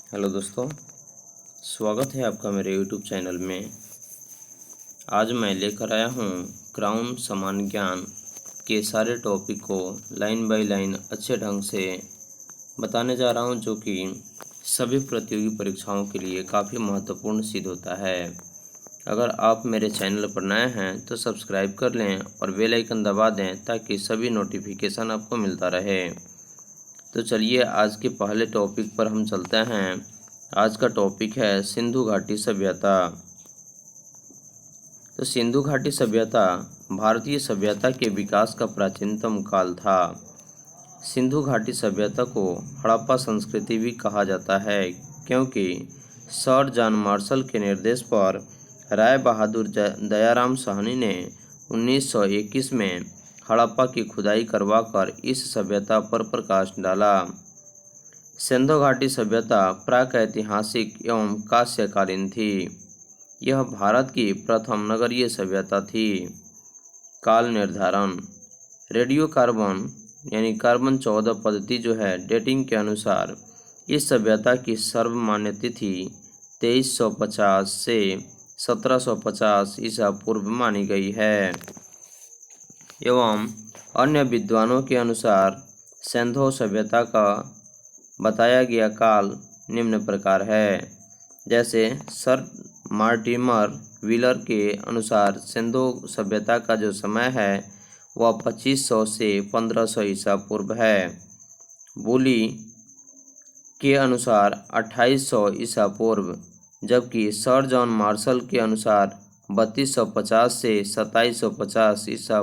Hello दोस्तों, स्वागत है आपका मेरे यूट्यूब चैनल में। आज मैं लेकर आया हूँ क्राउन सामान्य ज्ञान के सारे टॉपिक को लाइन बाय लाइन अच्छे ढंग से बताने जा रहा हूँ, जो कि सभी प्रतियोगी परीक्षाओं के लिए काफ़ी महत्वपूर्ण सिद्ध होता है। अगर आप मेरे चैनल पर नए हैं तो सब्सक्राइब कर लें और बेल आइकन दबा दें ताकि सभी नोटिफिकेशन आपको मिलता रहे। तो चलिए आज के पहले टॉपिक पर हम चलते हैं। आज का टॉपिक है सिंधु घाटी सभ्यता। तो सिंधु घाटी सभ्यता भारतीय सभ्यता के विकास का प्राचीनतम काल था। सिंधु घाटी सभ्यता को हड़प्पा संस्कृति भी कहा जाता है, क्योंकि सर जॉन मार्शल के निर्देश पर राय बहादुर दयाराम साहनी ने 1921 में हड़प्पा की खुदाई करवाकर इस सभ्यता पर प्रकाश डाला। सिंधु घाटी सभ्यता प्राक-ऐतिहासिक एवं कांस्यकालीन थी। यह भारत की प्रथम नगरीय सभ्यता थी। काल निर्धारण: रेडियो कार्बन यानी कार्बन 14 पद्धति जो है डेटिंग के अनुसार इस सभ्यता की सर्वमान्य तिथि 2350 से 1750 ईसा पूर्व मानी गई है, एवं अन्य विद्वानों के अनुसार सिंधु सभ्यता का बताया गया काल निम्न प्रकार है। जैसे सर मार्टिमर व्हीलर के अनुसार सिंधु सभ्यता का जो समय है वह 2500 से 1500 ईसा पूर्व है। बुली के अनुसार 2800 ईसा पूर्व, जबकि सर जॉन मार्शल के अनुसार 3250 से 2750 ईसा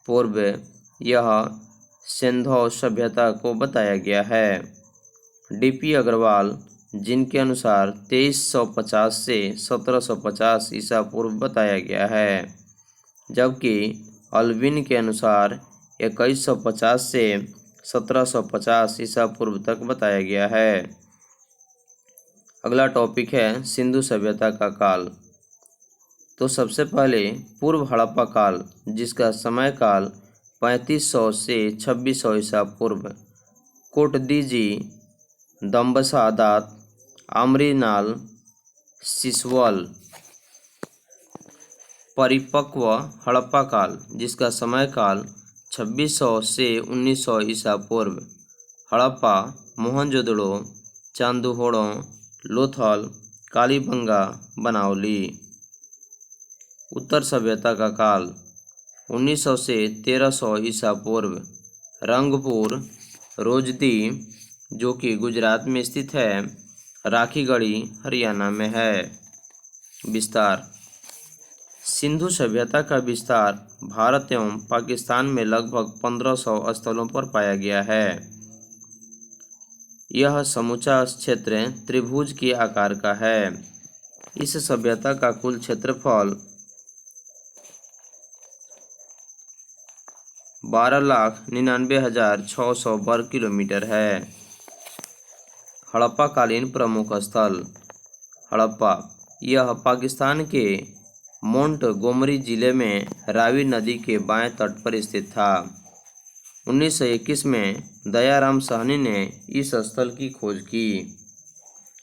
पूर्व यह सिंधु सभ्यता को बताया गया है। डीपी अग्रवाल जिनके अनुसार 2350 से 1750 ईसा पूर्व बताया गया है, जबकि अल्विन के अनुसार 2150 से 1750 ईसा पूर्व तक बताया गया है। अगला टॉपिक है सिंधु सभ्यता का काल। तो सबसे पहले पूर्व हड़प्पा काल, जिसका समय काल 3500 से 2600 ईसा पूर्व, कोटदीजी, दम्बसा-दात, आमरीनाल, सिसवल। परिपक्व हड़प्पा काल, जिसका समय काल 2600 से 1900 ईसा पूर्व, हड़प्पा, मोहनजोदड़ो, चांदुहोड़ो, लोथल, कालीबंगा, बनावली। उत्तर सभ्यता का काल 1900 से 1300 ईसा पूर्व, रंगपुर, रोजदी जो कि गुजरात में स्थित है, राखीगढ़ी हरियाणा में है। विस्तार: सिंधु सभ्यता का विस्तार भारत एवं पाकिस्तान में लगभग 1500 स्थलों पर पाया गया है। यह समूचा क्षेत्र त्रिभुज के आकार का है। इस सभ्यता का कुल क्षेत्रफल 12,99,600 वर्ग किलोमीटर है। हड़प्पा कालीन प्रमुख स्थल: हड़प्पा यह पाकिस्तान के मोंटगोमरी जिले में रावी नदी के बाएं तट पर स्थित था। 1921 में दयाराम साहनी ने इस स्थल की खोज की।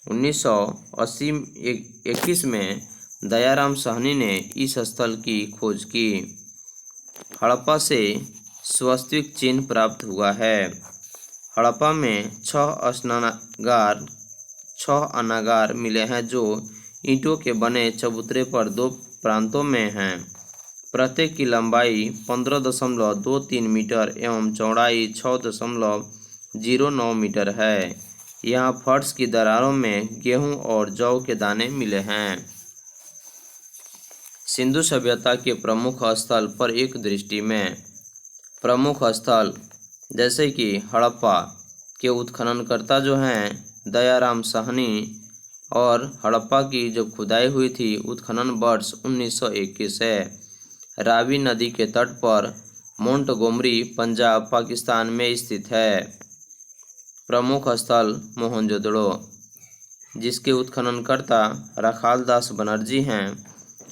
1921 में दयाराम साहनी ने इस स्थल की खोज की। हड़प्पा से स्वस्तिक चिन्ह प्राप्त हुआ है। हड़प्पा में 6 अनागार मिले हैं, जो ईंटों के बने चबूतरे पर 2 प्रांतों में हैं। प्रत्येक की लंबाई 15.23 मीटर एवं चौड़ाई 6.09 मीटर है। यहाँ फर्श की दरारों में गेहूं और जौ के दाने मिले हैं। सिंधु सभ्यता के प्रमुख स्थल पर एक दृष्टि में: प्रमुख स्थल जैसे कि हड़प्पा के उत्खननकर्ता जो हैं दयाराम साहनी, और हड़प्पा की जो खुदाई हुई थी उत्खनन वर्ष 1921 है। रावी नदी के तट पर मोंटगोमरी पंजाब पाकिस्तान में स्थित है। प्रमुख स्थल मोहनजोदड़ो, जिसके उत्खननकर्ता राखालदास बनर्जी हैं,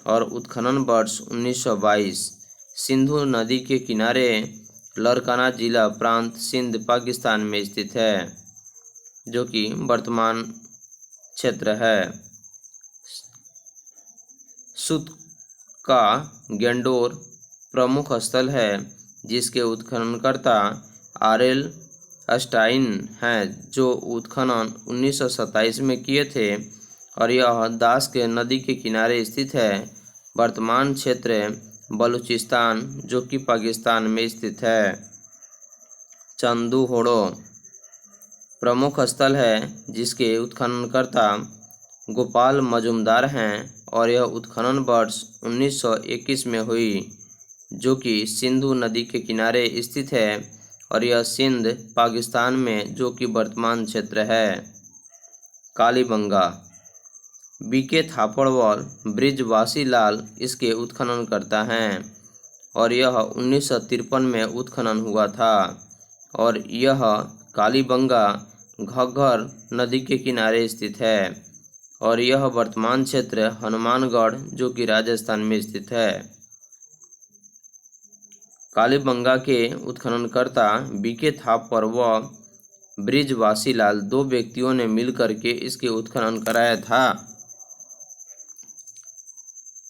और उत्खनन वर्ष 1922। सिंधु नदी के किनारे लरकाना जिला प्रांत सिंध पाकिस्तान में स्थित है। जो कि वर्तमान क्षेत्र है। सुत का गेंडोर प्रमुख स्थल है, जिसके उत्खननकर्ता आरएल स्टाइन हैं, जो उत्खनन 1927 में किए थे और यह दास के नदी के किनारे स्थित है। वर्तमान क्षेत्र बलूचिस्तान, जो कि पाकिस्तान में स्थित है। चंदूहोड़ो प्रमुख स्थल है, जिसके उत्खननकर्ता गोपाल मजुमदार हैं और यह उत्खनन वर्ष 1921 में हुई, जो कि सिंधु नदी के किनारे स्थित है और यह सिंध पाकिस्तान में, जो कि वर्तमान क्षेत्र है। कालीबंगा बीके थापड़वाल ब्रिजवासी लाल इसके उत्खनन करता हैं और यह 1953 में उत्खनन हुआ था और यह कालीबंगा घग्गर नदी के किनारे स्थित है और यह वर्तमान क्षेत्र हनुमानगढ़, जो कि राजस्थान में स्थित है। कालीबंगा के उत्खननकर्ता बीके थापर व ब्रिजवासी लाल दो व्यक्तियों ने मिलकर के इसके उत्खनन कराया था।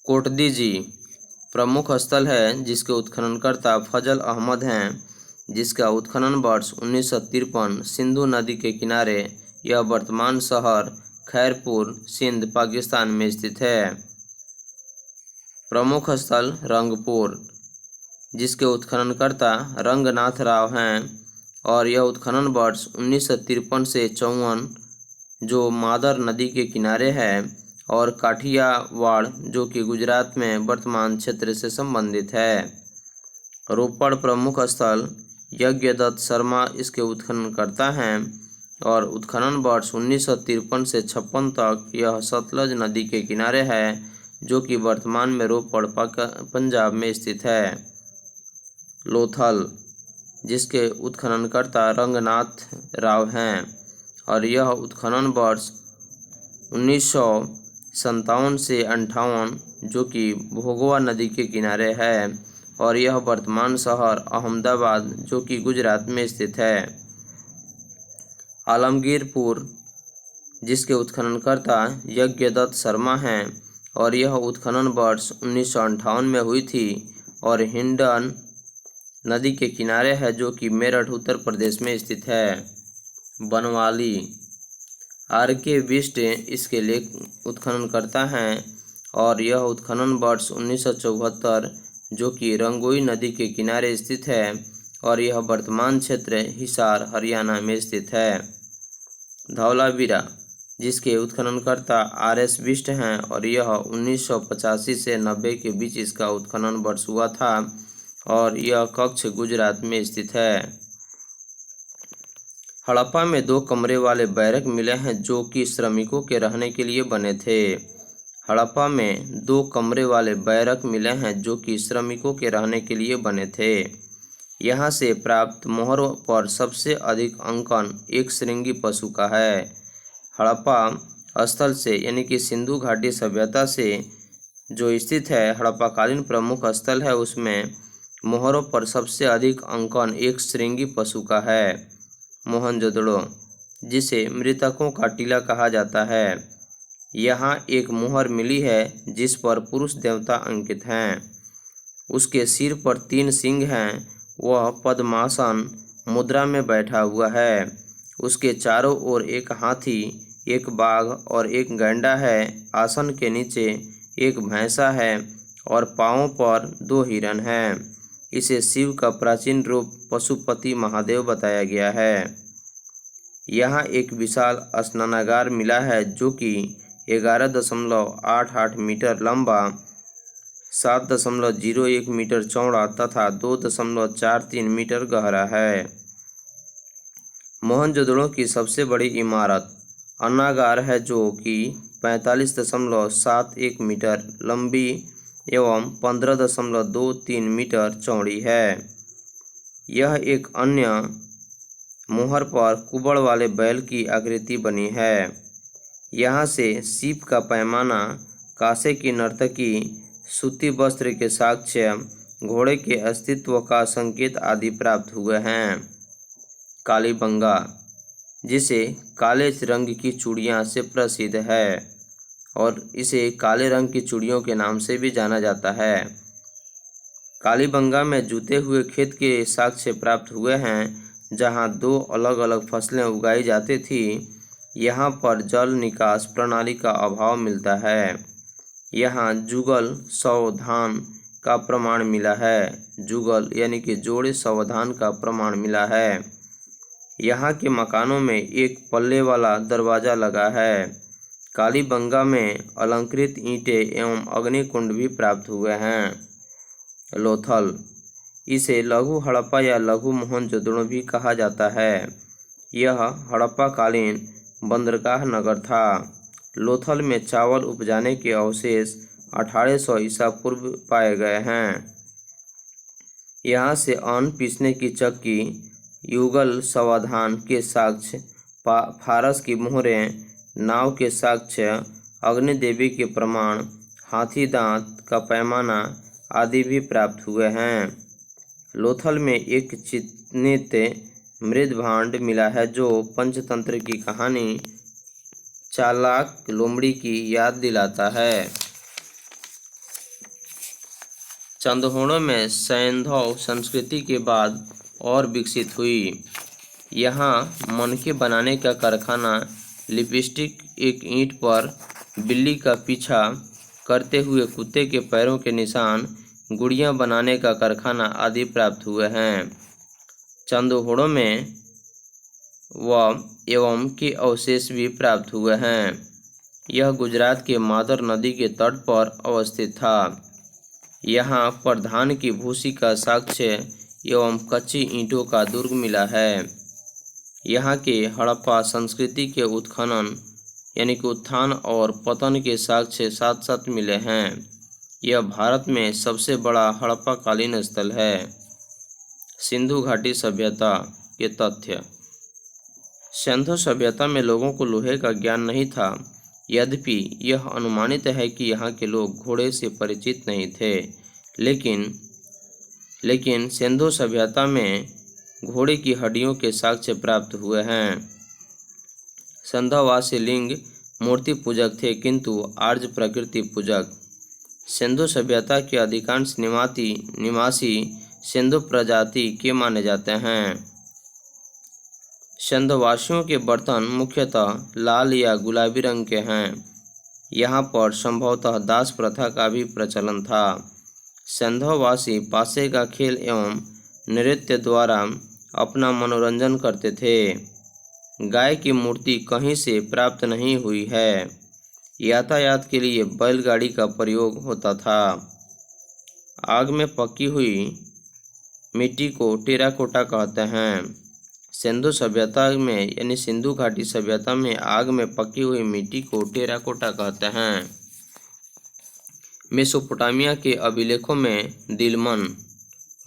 कोटदीजी प्रमुख स्थल है, जिसके उत्खननकर्ता फजल अहमद हैं, जिसका उत्खनन वर्ष 1953 सिंधु नदी के किनारे, यह वर्तमान शहर खैरपुर सिंध पाकिस्तान में स्थित है। प्रमुख स्थल रंगपुर, जिसके उत्खननकर्ता रंगनाथ राव हैं और यह उत्खनन वर्ष 1953 से 54, जो मादर नदी के किनारे है, और काठियावाड़, जो कि गुजरात में वर्तमान क्षेत्र से संबंधित है। रोपड़ प्रमुख स्थल यज्ञदत्त शर्मा इसके उत्खनन करता हैं और उत्खनन वर्ष 1953 से 56 तक यह सतलज नदी के किनारे है, जो कि वर्तमान में रोपड़ पंजाब में स्थित है। लोथल, जिसके उत्खननकर्ता रंगनाथ राव हैं और यह उत्खनन वर्ष 1957 से 58, जो कि भोगवा नदी के किनारे है और यह वर्तमान शहर अहमदाबाद, जो कि गुजरात में स्थित है। आलमगीरपुर, जिसके उत्खननकर्ता यज्ञदत्त शर्मा हैं और यह उत्खनन वर्ष 1958 में हुई थी और हिंडन नदी के किनारे है, जो कि मेरठ उत्तर प्रदेश में स्थित है। बनवाली आर.के. बिष्ट इसके लेख उत्खनन करता हैं और यह उत्खनन वर्ष 1974, जो कि रंगोई नदी के किनारे स्थित है और यह वर्तमान क्षेत्र हिसार हरियाणा में स्थित है। धौलावीरा, जिसके उत्खननकर्ता आर.एस. बिष्ट हैं और यह 1985 से 90 के बीच इसका उत्खनन वर्ष हुआ था और यह कच्छ गुजरात में स्थित है। हड़प्पा में 2 कमरे वाले बैरक मिले हैं, जो कि श्रमिकों के रहने के लिए बने थे। हड़प्पा में 2 कमरे वाले बैरक मिले हैं, जो कि श्रमिकों के रहने के लिए बने थे। यहाँ से प्राप्त मोहरों पर सबसे अधिक अंकन एक श्रृंगी पशु का है। हड़प्पा स्थल से, यानी कि सिंधु घाटी सभ्यता से जो स्थित है, हड़प्पाकालीन प्रमुख स्थल है, उसमें मोहरों पर सबसे अधिक अंकन एक श्रृंगी पशु का है। मोहनजोदड़ो, जिसे मृतकों का टीला कहा जाता है, यहाँ एक मोहर मिली है जिस पर पुरुष देवता अंकित हैं। उसके सिर पर 3 सींग हैं। वह पद्मासन मुद्रा में बैठा हुआ है। उसके चारों ओर एक हाथी, एक बाघ और एक गैंडा है। आसन के नीचे एक भैंसा है और पांवों पर 2 हिरन हैं। इसे शिव का प्राचीन रूप पशुपति महादेव बताया गया है। यहाँ एक विशाल स्नानागार मिला है, जो कि 11.88 मीटर लंबा, 7.01 मीटर चौड़ा तथा 2.43 मीटर गहरा है। मोहनजोदड़ो की सबसे बड़ी इमारत अन्नागार है, जो कि 45.71 मीटर लंबी एवं 15.23 मीटर चौड़ी है। यह एक अन्य मोहर पर कुबड़ वाले बैल की आकृति बनी है। यहाँ से सीप का पैमाना, कांसे की नर्तकी, सूती वस्त्र के साक्ष्य, घोड़े के अस्तित्व का संकेत आदि प्राप्त हुए हैं। कालीबंगा, जिसे काले रंग की चूड़ियाँ से प्रसिद्ध है और इसे काले रंग की चूड़ियों के नाम से भी जाना जाता है। कालीबंगा में जूते हुए खेत के साक्ष्य प्राप्त हुए हैं, जहां 2 अलग अलग फसलें उगाई जाती थी। यहाँ पर जल निकास प्रणाली का अभाव मिलता है। यहाँ जुगल सावधान का प्रमाण मिला है। जुगल यानी कि जोड़े सावधान का प्रमाण मिला है। यहाँ के मकानों में एक पल्ले वाला दरवाज़ा लगा है। कालीबंगा में अलंकृत ईंटें एवं अग्निकुंड भी प्राप्त हुए हैं। लोथल, इसे लघु हड़प्पा या लघु मोहनजोदड़ो भी कहा जाता है। यह हड़प्पा कालीन बंदरगाह नगर था। लोथल में चावल उपजाने के अवशेष 1800 ईसा पूर्व पाए गए हैं। यहाँ से अन्न पीसने की चक्की, युगल सावधान के साक्ष्य, फारस की मोहरें, नाव के साक्ष्य, अग्नि देवी के प्रमाण, हाथी दांत का पैमाना आदि भी प्राप्त हुए हैं। लोथल में एक चिन्हित मृद भांड मिला है जो पंचतंत्र की कहानी चालाक लोमड़ी की याद दिलाता है। चंदहोड़ों में सैंधव संस्कृति के बाद और विकसित हुई। यहाँ मनके बनाने का कारखाना, लिपस्टिक, एक ईंट पर बिल्ली का पीछा करते हुए कुत्ते के पैरों के निशान, गुड़ियाँ बनाने का कारखाना आदि प्राप्त हुए हैं। चंदहोड़ों में एवं के अवशेष भी प्राप्त हुए हैं। यह गुजरात के मादर नदी के तट पर अवस्थित था। यहाँ पर धान की भूसी का साक्ष्य एवं कच्ची ईंटों का दुर्ग मिला है। यहाँ के हड़प्पा संस्कृति के उत्खनन यानी कि उत्थान और पतन के साक्ष्य साथ साथ मिले हैं। यह भारत में सबसे बड़ा हड़प्पा कालीन स्थल है। सिंधु घाटी सभ्यता के तथ्य। सिंधु सभ्यता में लोगों को लोहे का ज्ञान नहीं था। यद्यपि यह अनुमानित है कि यहाँ के लोग घोड़े से परिचित नहीं थे, लेकिन सिंधु सभ्यता में घोड़े की हड्डियों के साक्ष्य प्राप्त हुए हैं। सिंधुवासी लिंग मूर्ति पूजक थे, किंतु आर्य प्रकृति पूजक। सिंधु सभ्यता के अधिकांश निवासी सिंधु प्रजाति के माने जाते हैं। सिंधुवासियों के बर्तन मुख्यतः लाल या गुलाबी रंग के हैं। यहाँ पर संभवतः दास प्रथा का भी प्रचलन था। सिंधुवासी पासे का खेल एवं नृत्य द्वारा अपना मनोरंजन करते थे। गाय की मूर्ति कहीं से प्राप्त नहीं हुई है। यातायात के लिए बैलगाड़ी का प्रयोग होता था। आग में पकी हुई मिट्टी को टेराकोटा कहते हैं। सिंधु सभ्यता में यानी सिंधु घाटी सभ्यता में आग में पकी हुई मिट्टी को टेराकोटा कहते हैं। मेसोपोटामिया के अभिलेखों में दिलमन,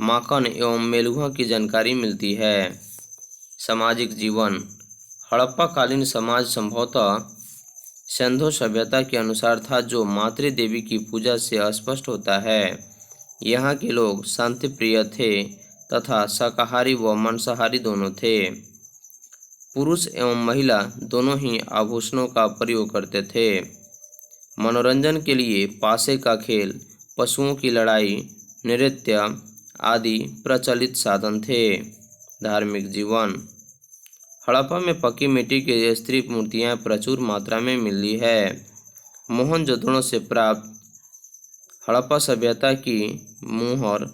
माकन एवं मेलुहा की जानकारी मिलती है। सामाजिक जीवन। हड़प्पा कालीन समाज संभवतः सिंधु सभ्यता के अनुसार था, जो मातृ देवी की पूजा से स्पष्ट होता है। यहाँ के लोग शांति प्रिय थे तथा शाकाहारी व मांसाहारी दोनों थे। पुरुष एवं महिला दोनों ही आभूषणों का प्रयोग करते थे। मनोरंजन के लिए पासे का खेल, पशुओं की लड़ाई, नृत्य आदि प्रचलित साधन थे। धार्मिक जीवन। हड़प्पा में पकी मिट्टी की स्त्री मूर्तियाँ प्रचुर मात्रा में मिली है। मोहनजोदड़ो से प्राप्त हड़प्पा सभ्यता की मुहर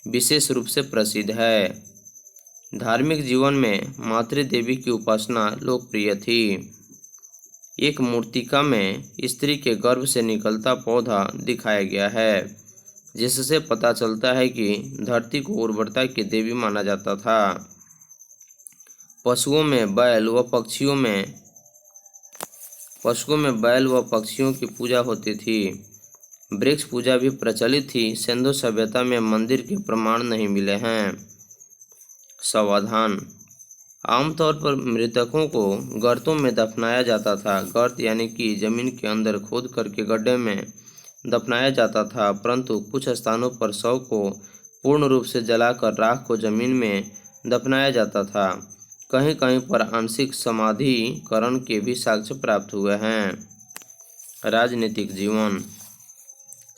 विशेष रूप से प्रसिद्ध है। धार्मिक जीवन में मातृ देवी की उपासना लोकप्रिय थी। एक मूर्तिका में स्त्री के गर्भ से निकलता पौधा दिखाया गया है, जिससे पता चलता है कि धरती को उर्वरता की देवी माना जाता था। पशुओं में बैल व पक्षियों की पूजा होती थी। वृक्ष पूजा भी प्रचलित थी। सिंधु सभ्यता में मंदिर के प्रमाण नहीं मिले हैं। समाधान। आमतौर पर मृतकों को गर्तों में दफनाया जाता था। गर्त यानी कि जमीन के अंदर खोद करके गड्ढे में दफनाया जाता था, परंतु कुछ स्थानों पर शव को पूर्ण रूप से जलाकर राख को जमीन में दफनाया जाता था। कहीं कहीं पर आंशिक समाधिकरण के भी साक्ष्य प्राप्त हुए हैं। राजनीतिक जीवन।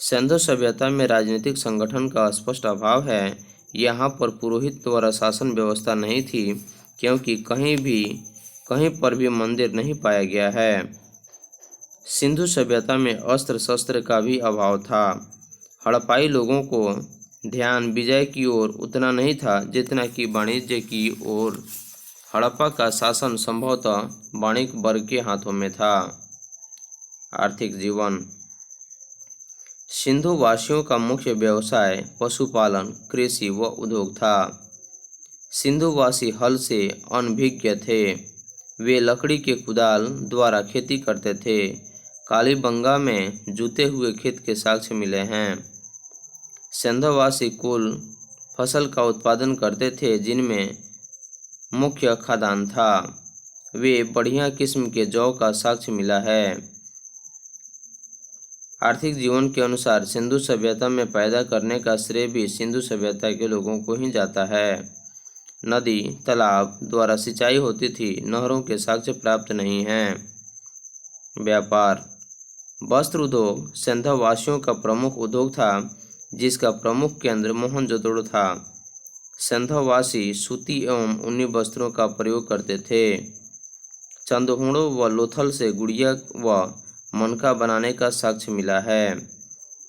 सिंधु सभ्यता में राजनीतिक संगठन का स्पष्ट अभाव है। यहाँ पर पुरोहित द्वारा शासन व्यवस्था नहीं थी, क्योंकि कहीं पर भी मंदिर नहीं पाया गया है। सिंधु सभ्यता में अस्त्र शस्त्र का भी अभाव था। हड़प्पाई लोगों को ध्यान विजय की ओर उतना नहीं था जितना कि वाणिज्य की ओर। हड़प्पा का शासन संभवतः वाणिक वर्ग के हाथों में था। आर्थिक जीवन। सिंधु वासियों का मुख्य व्यवसाय पशुपालन, कृषि व उद्योग था। सिंधुवासी हल से अनभिज्ञ थे। वे लकड़ी के कुदाल द्वारा खेती करते थे। कालीबंगा में जूते हुए खेत के साक्ष्य मिले हैं। सिंधुवासी कुल फसल का उत्पादन करते थे, जिनमें मुख्य खाद्यान्न था। वे बढ़िया किस्म के जौ का साक्ष्य मिला है। आर्थिक जीवन के अनुसार सिंधु सभ्यता में पैदा करने का श्रेय भी सिंधु सभ्यता के लोगों को ही जाता है। नदी तालाब द्वारा सिंचाई होती थी। नहरों के साक्ष्य प्राप्त नहीं हैं। व्यापार। वस्त्र उद्योग सिंधुवासियों का प्रमुख उद्योग था, जिसका प्रमुख केंद्र मोहनजोदड़ो था। सिंधुवासी सूती एवं ऊनी वस्त्रों का प्रयोग करते थे। चंदहोड़ों व लोथल से गुड़िया व मनका बनाने का साक्ष्य मिला है।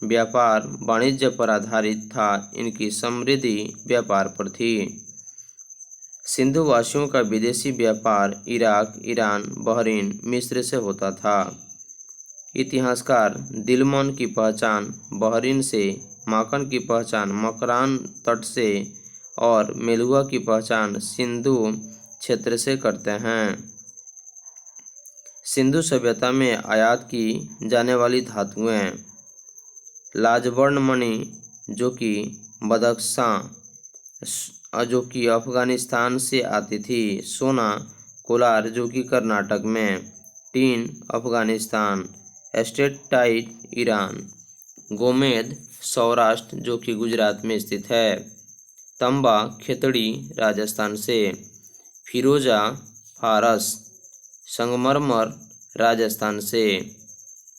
व्यापार वाणिज्य पर आधारित था। इनकी समृद्धि व्यापार पर थी। सिंधुवासियों का विदेशी व्यापार इराक, ईरान, बहरीन, मिस्र से होता था। इतिहासकार दिलमन की पहचान बहरीन से, माकन की पहचान मकरान तट से और मेलुआ की पहचान सिंधु क्षेत्र से करते हैं। सिंधु सभ्यता में आयात की जाने वाली धातुएं लाजवर्ण मणि, जो कि बदख्शां जो कि अफगानिस्तान से आती थी। सोना कोलार, जो कि कर्नाटक में। टीन अफगानिस्तान। एस्टेटाइट ईरान। गोमेद सौराष्ट्र, जो कि गुजरात में स्थित है। तंबा खेतड़ी राजस्थान से। फिरोजा फारस। संगमरमर राजस्थान से।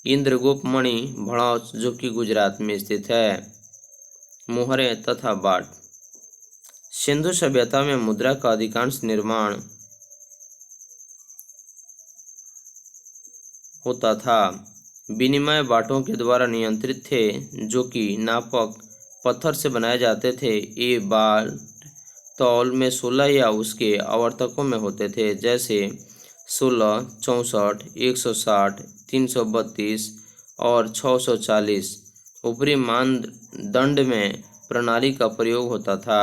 इंद्रगुप्त मणि भड़ौच, जो कि गुजरात में स्थित है। मोहरे तथा बाट। सिंधु सभ्यता में मुद्रा का अधिकांश निर्माण होता था। विनिमय बाटों के द्वारा नियंत्रित थे, जो कि नापक पत्थर से बनाए जाते थे। ये बाट तौल में 16 या उसके आवर्तकों में होते थे, जैसे 16, 64, 160, 332 और 640। ऊपरी मानदंड में प्रणाली का प्रयोग होता था।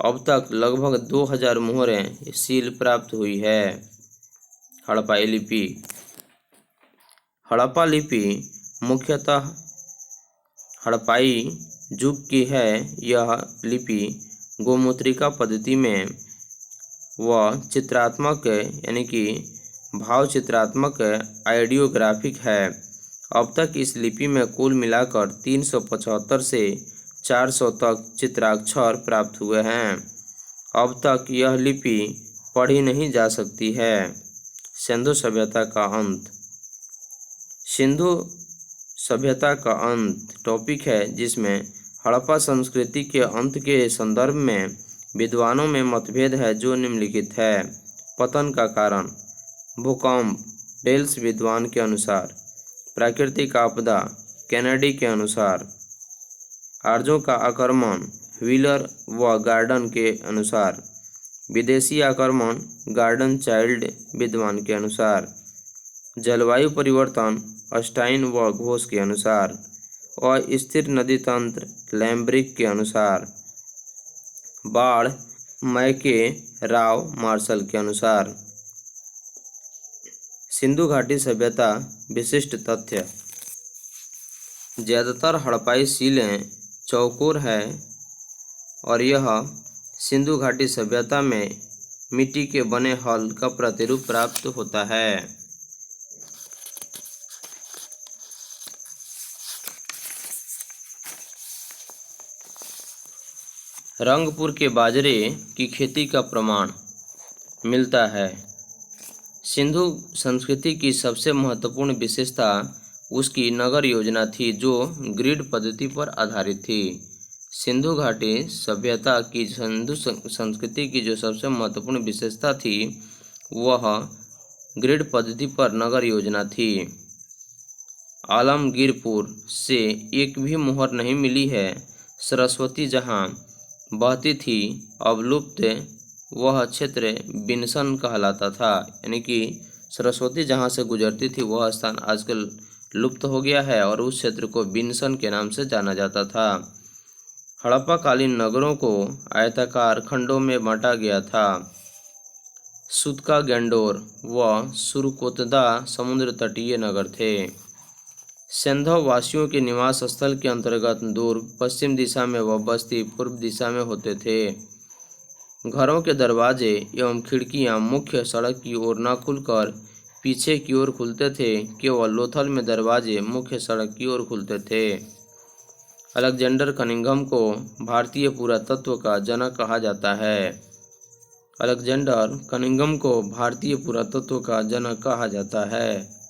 अब तक लगभग 2000 मोहरें सील प्राप्त हुई है। हड़प्पाई लिपि। हड़प्पा लिपि मुख्यतः हड़प्पाई युग की है। यह लिपि गोमुद्रिका पद्धति में व चित्रात्मक यानी कि भाव चित्रात्मक आइडियोग्राफिक है। अब तक इस लिपि में कुल मिलाकर 375 से 400 तक चित्राक्षर प्राप्त हुए हैं। अब तक यह लिपि पढ़ी नहीं जा सकती है। सिंधु सभ्यता का अंत। सिंधु सभ्यता का अंत टॉपिक है, जिसमें हड़प्पा संस्कृति के अंत के संदर्भ में विद्वानों में मतभेद है, जो निम्नलिखित है। पतन का कारण भूकंप, डेल्स विद्वान के अनुसार। प्राकृतिक आपदा, कैनेडी के अनुसार। आर्यों का आक्रमण, व्हीलर व गार्डन के अनुसार। विदेशी आक्रमण, गार्डन चाइल्ड विद्वान के अनुसार। जलवायु परिवर्तन, स्टाइन व घोष के अनुसार। अस्थिर नदी तंत्र, लैम्ब्रिक के अनुसार। बाढ़, मैके राव मार्शल के अनुसार। सिंधु घाटी सभ्यता विशिष्ट तथ्य। ज़्यादातर हड़प्पाई सीलें चौकोर है और यह सिंधु घाटी सभ्यता में मिट्टी के बने हल का प्रतिरूप प्राप्त होता है। रंगपुर के बाजरे की खेती का प्रमाण। मिलता है। सिंधु संस्कृति की सबसे महत्वपूर्ण विशेषता उसकी नगर योजना थी, जो ग्रिड पद्धति पर आधारित थी। सिंधु घाटी सभ्यता की सिंधु संस्कृति की जो सबसे महत्वपूर्ण विशेषता थी वह ग्रिड पद्धति पर नगर योजना थी। आलमगीरपुर से एक भी मोहर नहीं मिली है। सरस्वती जहाँ बहती थी अब लुप्त वह क्षेत्र बिनसन कहलाता था, यानी कि सरस्वती जहाँ से गुजरती थी वह स्थान आजकल लुप्त हो गया है और उस क्षेत्र को बिनसन के नाम से जाना जाता था। हड़प्पा कालीन नगरों को आयताकार खंडों में बांटा गया था। सुतका गैंडोर व सुरकोतदा समुद्र तटीय नगर थे। सिंधव वासियों के निवास स्थल के अंतर्गत दुर्ग पश्चिम दिशा में व बस्ती पूर्व दिशा में होते थे। घरों के दरवाजे एवं खिड़कियां मुख्य सड़क की ओर न खुलकर पीछे की ओर खुलते थे। केवल लोथल में दरवाजे मुख्य सड़क की ओर खुलते थे। अलेक्जेंडर कनिंघम को भारतीय पुरातत्व का जनक कहा जाता है। अलेक्जेंडर कनिंघम को भारतीय पुरातत्व का जनक कहा जाता है।